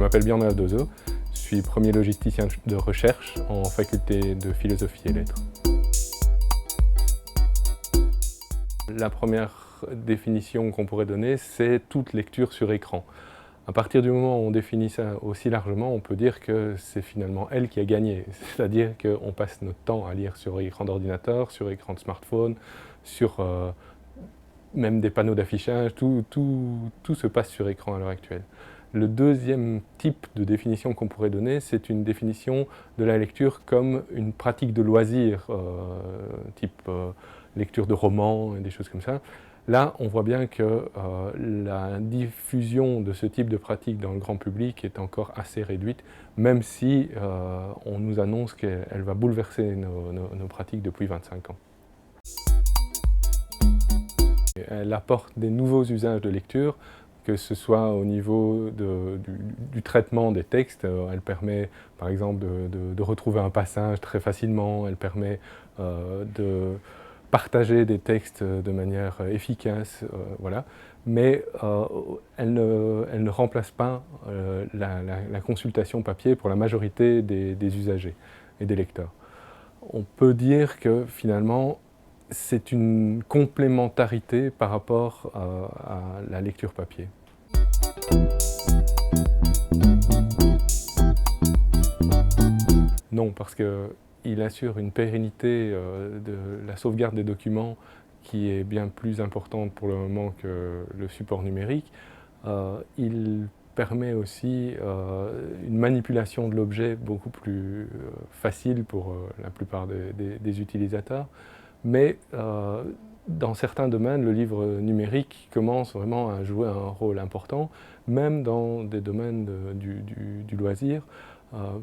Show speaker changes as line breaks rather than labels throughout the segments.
m'appelle Björn Adozo, je suis premier logisticien de recherche en faculté de philosophie et lettres. La première définition qu'on pourrait donner, c'est toute lecture sur écran. À partir du moment où on définit ça aussi largement, on peut dire que c'est finalement elle qui a gagné. C'est-à-dire qu'on passe notre temps à lire sur écran d'ordinateur, sur écran de smartphone, sur même des panneaux d'affichage, tout se passe sur écran à l'heure actuelle. Le deuxième type de définition qu'on pourrait donner, c'est une définition de la lecture comme une pratique de loisir, type lecture de romans et des choses comme ça. Là, on voit bien que la diffusion de ce type de pratique dans le grand public est encore assez réduite, même si on nous annonce qu'elle va bouleverser nos pratiques depuis 25 ans. Elle apporte des nouveaux usages de lecture, que ce soit au niveau du traitement des textes. Elle permet par exemple de retrouver un passage très facilement, elle permet de partager des textes de manière efficace, voilà. Mais elle ne remplace pas la consultation papier pour la majorité des usagers et des lecteurs. On peut dire que finalement, c'est une complémentarité par rapport à la lecture papier. Non, parce qu'il assure une pérennité de la sauvegarde des documents qui est bien plus importante pour le moment que le support numérique. Il permet aussi une manipulation de l'objet beaucoup plus facile pour la plupart des utilisateurs. Mais dans certains domaines, le livre numérique commence vraiment à jouer un rôle important, même dans des domaines du loisir.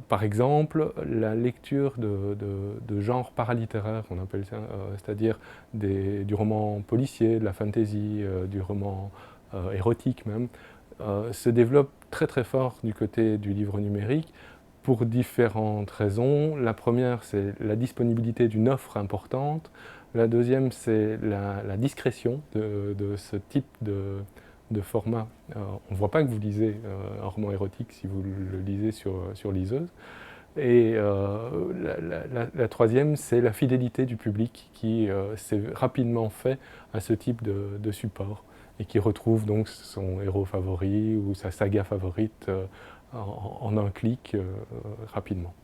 Par exemple, la lecture de genre paralittéraire, on appelle ça, c'est-à-dire du roman policier, de la fantasy, du roman érotique même, se développe très très fort du côté du livre numérique pour différentes raisons. La première, c'est la disponibilité d'une offre importante. La deuxième, c'est la discrétion de ce type de format. On ne voit pas que vous lisez un roman érotique si vous le lisez sur liseuse. Et la troisième, c'est la fidélité du public qui s'est rapidement fait à ce type de support et qui retrouve donc son héros favori ou sa saga favorite en un clic rapidement.